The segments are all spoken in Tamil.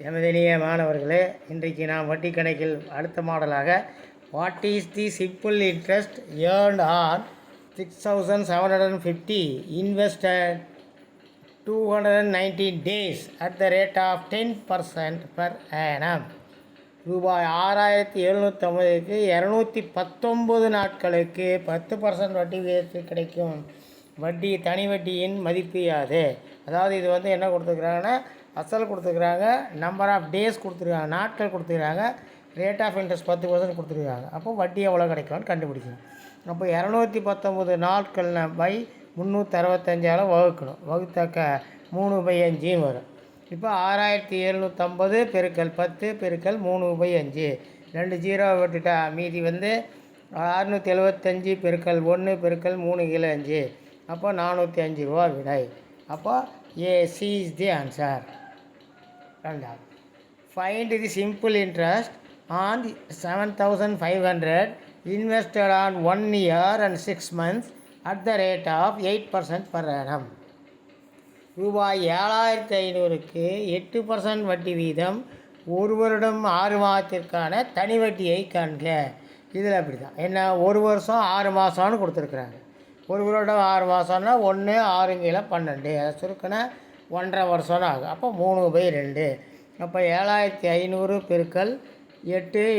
எமதினிய மாணவர்களே, இன்றைக்கு நாம் வட்டி கணக்கில் அடுத்த மாடலாக what is the simple interest earned on 6750 invested 219 days at the rate of 10% per annum. ரூபாய் 6750க்கு 219 நாட்களுக்கு 10% வட்டி விகிதத்தில் கிடைக்கும் வட்டி தனி வட்டியின் மதிப்பு யாது? அதாவது இது என்ன கொடுத்துருக்குறாங்கன்னா, அசல் கொடுத்துருக்குறாங்க, நம்பர் ஆஃப் டேஸ் கொடுத்துருக்காங்க, நாட்கள் கொடுத்துருக்காங்க, ரேட் ஆஃப் இன்ட்ரெஸ்ட் 10% கொடுத்துருக்காங்க. அப்போ வட்டி எவ்வளோ கிடைக்கும்னு கண்டுபிடிக்கணும். அப்போ 219 நாட்கள்னா பை 365 வகுக்கணும். வகுத்தாக்க 3/5 வரும். இப்போ 6750 பெருக்கல் 10 பெருக்கல் 3/5, 2 0 விட்டுட்டா மீதி 675 பெருக்கல் 1 பெருக்கல் 3 கீழே 5, அப்போ 405 ரூபா விடை. அப்போ ஏசி இஸ் தி ஆன்சர். ரெண்டாவது, find the simple interest on 7500 invested on 1 year and 6 months at the rate of 8% per annum. ரூபாய் 7500க்கு 8% வட்டி வீதம் 1 வருடம் 6 மாதத்திற்கான தனி வட்டியை காண்க. இதில் அப்படி தான் என்ன, 1 வருஷம் 6 மாதம்னு கொடுத்துருக்குறாங்க. 1 வருடம் 6 மாதம்னா 1 6 கீழே 12, அதை சுருக்கினா 1.5 வருஷம்னு ஆகும். அப்போ 3/2. அப்போ 7500 பெருக்கல் 8 ×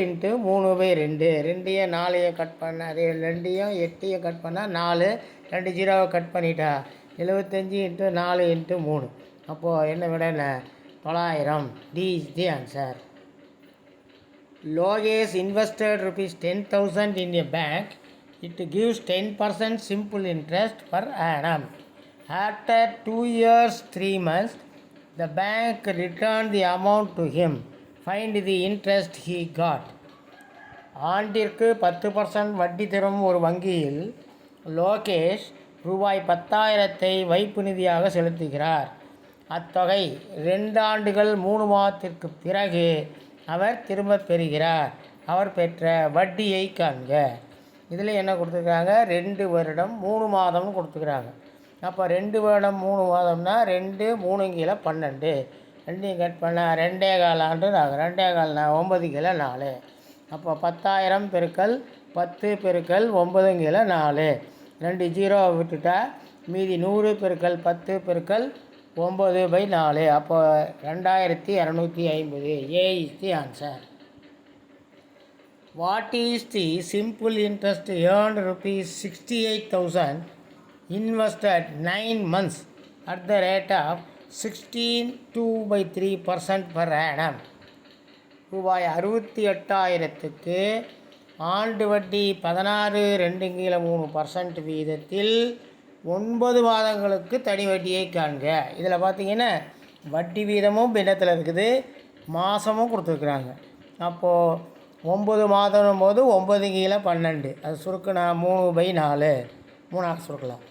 3/2, 2யும் 4யும் கட் பண்ண, 2யும் 8யும் கட் பண்ணால் 4, 2 0 கட் பண்ணிட்டா 75 × 4 × 3. அப்போது என்ன விட 900. D is the answer. Logesh invested rupees 10,000 in a bank. It gives 10% simple interest per annum. After 2 years 3 months, the bank returned the amount to him. Find the interest he got. ஆண்டிற்கு 10% வட்டி தரும் ஒரு வங்கியில் லோகேஷ் ரூபாய் 10,000 வைப்பு நிதியாக செலுத்துகிறார். அத்தொகை 2 ஆண்டுகள் 3 மாதத்திற்கு பிறகு அவர் திரும்ப பெறுகிறார். அவர் பெற்ற வட்டியை காண்க. இதில் என்ன கொடுத்துருக்காங்க, 2 வருடம் 3 மாதம்னு கொடுத்துக்கிறாங்க. அப்போ 2 வருடம் 3 மாதம்னா 2 3 கீழே 12, 2யும் கட் பண்ணால் 2.25 ஆண்டு ஆகும். 2.25 9 கீழே 4. அப்போ 10,000 பெருக்கல் 10 பெருக்கல் 9 கீழே 4, 2 0 விட்டுட்டா மீதி 100 பெருக்கல் 10 பெருக்கல் 9/4. அப்போ 2250. A is the answer. What is the simple interest earned rupees 68,000 invested 9 months at the rate of 16.2/3% per annum. ரூபாய் 68,000க்கு ஆண்டு வட்டி 16.2 வீதத்தில் 9 மாதங்களுக்கு தனி வட்டியை காண்க. இதில் பார்த்தீங்கன்னா வட்டி வீதமும் பின்னத்தில் இருக்குது, மாதமும் கொடுத்துருக்குறாங்க. அப்போது 9 மாதம் போது 9 கீழே 12, அது சுருக்குனா 3/4, 3 சுருக்கலாம்.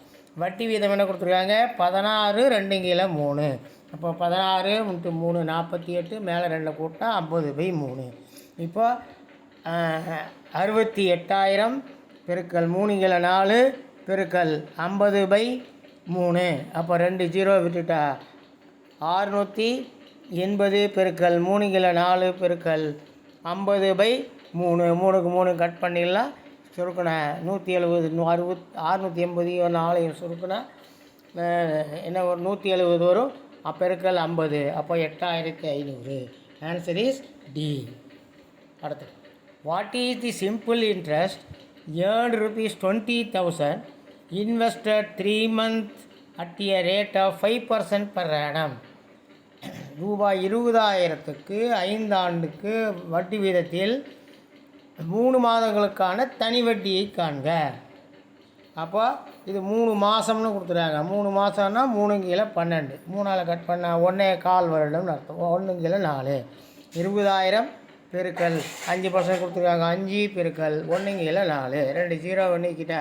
வட்டி வீதம் என்ன கொடுத்துருக்காங்க, 16 கீழே 3. அப்போ 16 × 3 48, மேலே 2 கூட்டினா 50/3. இப்போ 68,000 பெருக்கல் 3 கீழே 4 பெருக்கல் 50/3. அப்போ 2 0 விட்டுட்டா 680 பெருக்கல் 3 கீழே 4 பெருக்கல் 50/3. 3க்கு 3 கட் பண்ணிடலாம். சுருக்குனா 170, 680 4 சுருக்குனா என்ன ஒரு 170 வரும். பெருக்கல் 50, அப்போ 8,500. Answer is D. அடுத்து, what is the simple interest earned rupees 20,000 invested 3 months at a rate of 5% per annum. ரூபாய் 20,000க்கு 5 ஆண்டுக்கு வட்டி வீதத்தில் 3 மாதங்களுக்கான தனி வட்டியை காண்க. அப்போ இது 3 மாதம்னு கொடுத்துருக்காங்க. 3 மாதம்னா 3 கீழே 12, 3ஆல் கட் பண்ணால் 1.25 வருடம்னு அர்த்தம். 1 கீழே 4, 20,000 பெருக்கல் 5% கொடுத்துருக்காங்க. 5 பெருக்கல் 1 கீழே 4, 2 0 நீக்கிட்டா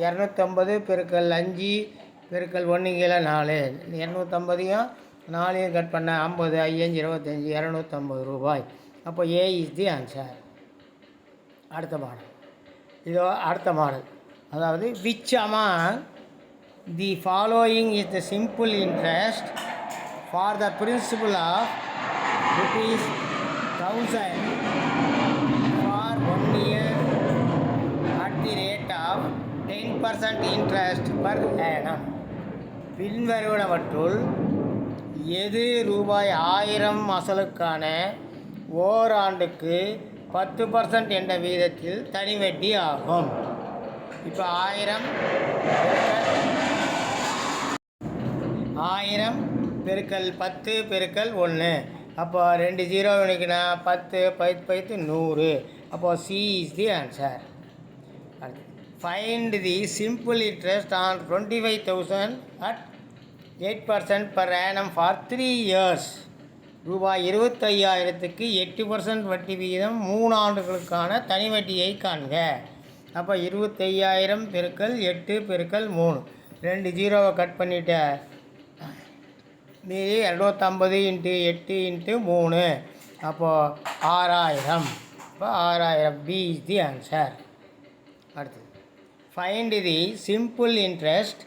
250 பெருக்கல் 5 பெருக்கல் 1 கீழே 4, 250யும் 4யும் கட் பண்ணால் 50, 5 25, 250 ரூபாய். அப்போ ஏ இஸ் தி ஆன்சர். அடுத்த மாடல், இதோ அடுத்த மாடல். அதாவது which among the following is the simple interest for the principal of rupees 1000 for 1 year at the rate of 10% interest per annum. பின்வருவனவற்றுள் எது ரூபாய் 1000 அசலுக்கான ஓராண்டுக்கு 10% என்ற வீதத்தில் தனி வட்டி ஆகும்? இப்போ 1000 பெருக்கல் 10 பெருக்கல் 1, அப்போ 2 0 நினைக்கினா 10 10 100, அப்போ C is the answer. Find the simple interest on 25,000 at 8% per annum for 3 years. ரூபாய் 25,000க்கு 8% வட்டி விகிதம் 3 ஆண்டுகளுக்கான தனி வட்டியை காண்க. அப்போ 25,000 பெருக்கல் 8 பெருக்கல் 3, 2 0 கட் பண்ணிட்ட, மீதி 250 × 8 × 3, அப்போது 6,000. இப்போ 6,000 பி இஸ் தி ஆன்சர். அடுத்தது find the simple interest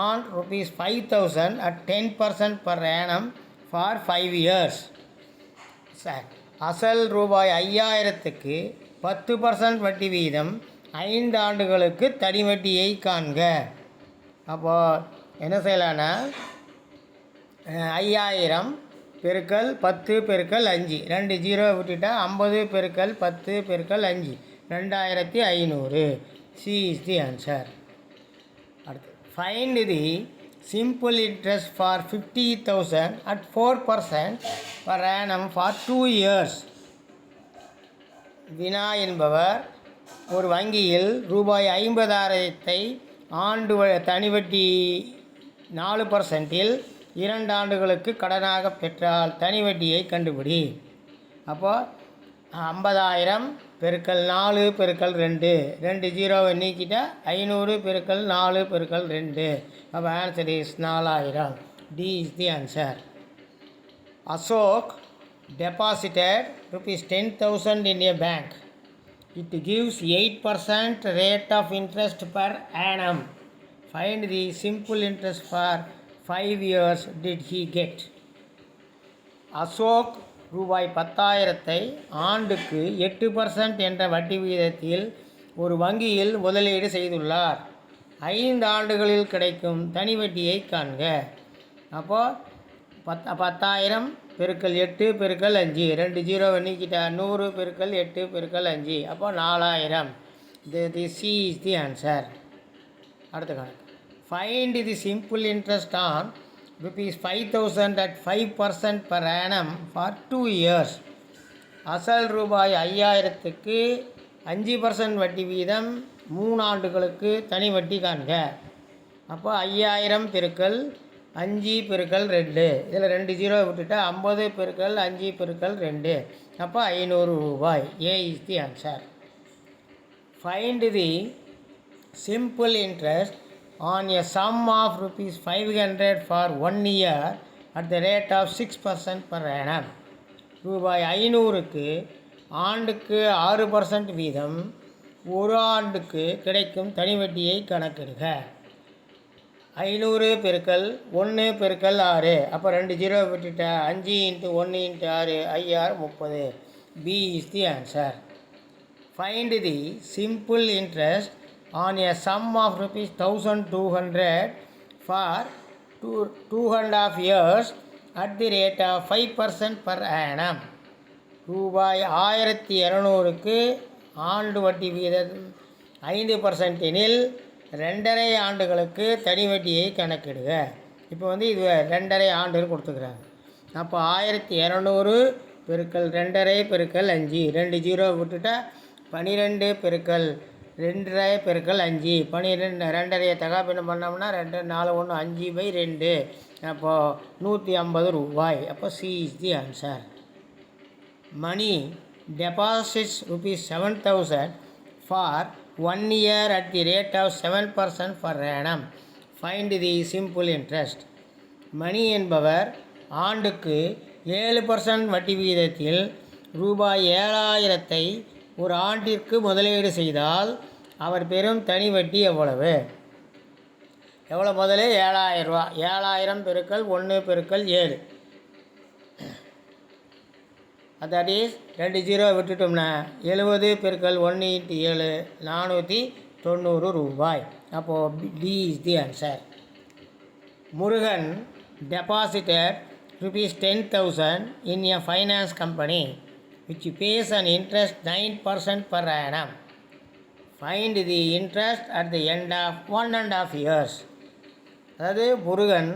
on rupees 5,000 at 10% per annum for 5 years. Sir, அசல் ரூபாய் 5,000க்கு 10% வட்டி வீதம் 5 ஆண்டுகளுக்கு தனி வட்டியை காண்க. அப்போது என்ன செய்யலான்னா 5,000 பெருக்கல் 10 பெருக்கல் 5, 2 0 விட்டுட்டா 50 பெருக்கல் 10 பெருக்கல் 5, 2,500. C is the answer. அடுத்து find the simple interest for 50,000 at 4% per annum for 2 years. வினா என்பவர் ஒரு வங்கியில் ரூபாய் 50,000 ஆண்டு தனி வட்டி 4%-இல் 2 ஆண்டுகளுக்கு கடனாக பெற்றால் தனி வட்டியை கண்டுபிடி. அப்போது 50,000 பெருக்கல் 4 பெருக்கல் 2, 2 0 நீக்கிட்டால் 500 பெருக்கல் 4 பெருக்கல் 2, அப்போ answer is 4,000. D is the answer. Ashok deposited rupees 10,000 in a bank. It gives 8% rate of interest per annum. Find the simple interest for 5 years did he get. Ashok ரூபாய் 10,000 ஆண்டுக்கு 8% என்ற வட்டி விகிதத்தில் ஒரு வங்கியில் முதலீடு செய்துள்ளார். 5 ஆண்டுகளில் கிடைக்கும் தனி வட்டியை காண்க. அப்போது 10,000 பெருக்கல் 8 பெருக்கல் 5, 2 0 நீக்கிட்டா 100 பெருக்கல் 8 பெருக்கல் 5, அப்போ 4,000. தி சி இஸ் தி ஆன்சர். அடுத்த கணக்கு find the simple interest on rupees 5,000 at 5% per annum for 2 years. அசல் ரூபாய் 5,000க்கு 5% வட்டி வீதம் 3 ஆண்டுகளுக்கு தனி வட்டி காண்க. அப்போ 5,000 பெருக்கல் 5 பெருக்கல் 2, இதில் 2 0 விட்டுட்டா 50 பெருக்கல் 5 பெருக்கல் 2, அப்போ 500 ரூபாய். A is the answer. Find the simple interest on a sum of rupees 500 for 1 year at the rate of 6% per annum. ரூபாய் 500க்கு ஆண்டுக்கு 6% வீதம் ஒரு ஆண்டுக்கு கிடைக்கும் தனி வட்டியை கணக்கிடுக. 500 பெருக்கல் 1 பெருக்கல் 6, அப்போ 2 0 விட்டுட்டா 5 × 1 × 6, 5 30. B is the answer. Find the simple interest on a sum of rupees 1,200 for 2.5 years at the rate of 5% per annum. ரூபாய் 1,200க்கு ஆண்டு வட்டி வீதம் 5%-எனில் 2.5 ஆண்டுகளுக்கு தனி வட்டியை கணக்கிடுக. இப்போ இது 2.5 ஆண்டுன்னு கொடுத்துக்கிறாங்க. அப்போ 1,200 பெருக்கல் 2.5 பெருக்கல் 5, 2 0 விட்டுட்டா 12 பெருக்கல் 2.5 பெருக்கல் 5, 12 2.5 தகாப்பினம் பண்ணோம்னா 2 4 1 5/2, அப்போது 150 ரூபாய். அப்போ C is the answer. Mani deposits rupees 7,000 for 1 year at the rate of 7% per annum. Find the simple interest. Mani என்பவர் ஆண்டுக்கு 7% வட்டி விகிதத்தில் ரூபாய் 7,000 ஒரு ஆண்டிற்கு முதலீடு செய்தால் அவர் பெறும் தனி வட்டி எவ்வளவு? எவ்வளோ முதலே 7,000 ரூபா. 7,000 பெருக்கல் 1 பெருக்கல் 7, தட் இஸ் 2 ஜீரோ விட்டுட்டோம்னா 70 பெருக்கல் 1 × 7 490 ரூபாய். அப்போது D is the answer. Murugan deposited rupees 10,000 in a finance company which pays an interest 9% per annum. Find the interest at the end of 1.5 years. அதாவது முருகன்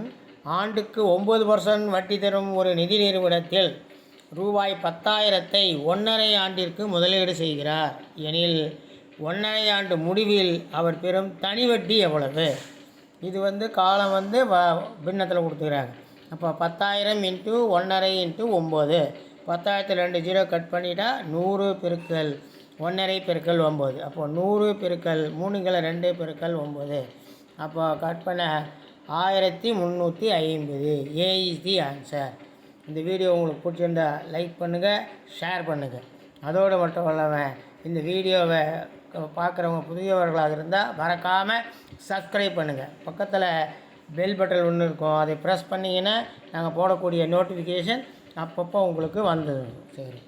ஆண்டுக்கு 9% வட்டி தரும் ஒரு நிதி நிறுவனத்தில் ரூபாய் 10,000 1.5 ஆண்டிற்கு முதலீடு செய்கிறார் எனில் 1.5 ஆண்டு முடிவில் அவர் பெறும் தனி வட்டி எவ்வளவு? இது காலம் பின்னத்தில் கொடுத்துக்கிறாங்க. அப்போ 10,000 × 1.5 × 9. 10,000 2 ஜீரோ கட் பண்ணிட்டா 100 பெருக்கல் 1.5 பெருக்கல் 9. அப்போது 100 பெருக்கல் 3 × 2 பெருக்கல் 9. அப்போ கட் பண்ண 1350. ஏ இஸ் தி ஆன்சர். இந்த வீடியோ உங்களுக்கு பிடிச்சிருந்தா லைக் பண்ணுங்கள், ஷேர் பண்ணுங்கள். அதோடு மட்டும் இல்லாமல் இந்த வீடியோவை பார்க்குறவங்க புதியவர்களாக இருந்தால் மறக்காமல் சப்ஸ்கிரைப் பண்ணுங்கள். பக்கத்தில் பெல் பட்டன் ஒன்று இருக்கும், அதை ப்ரெஸ் பண்ணிங்கன்னா நாங்கள் போடக்கூடிய நோட்டிஃபிகேஷன் அப்பப்போ உங்களுக்கு வந்துடும். சரி,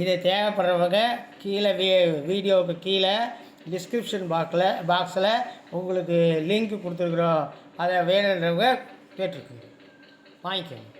இதை தேவைப்படுறவங்க கீழே வீடியோவுக்கு கீழே டிஸ்கிரிப்ஷன் பாக்ஸில் உங்களுக்கு லிங்க் கொடுத்துருக்குறோம். அதை வேணுன்றவங்க கேட்டிருக்குங்க, வாங்கிக்கோங்க.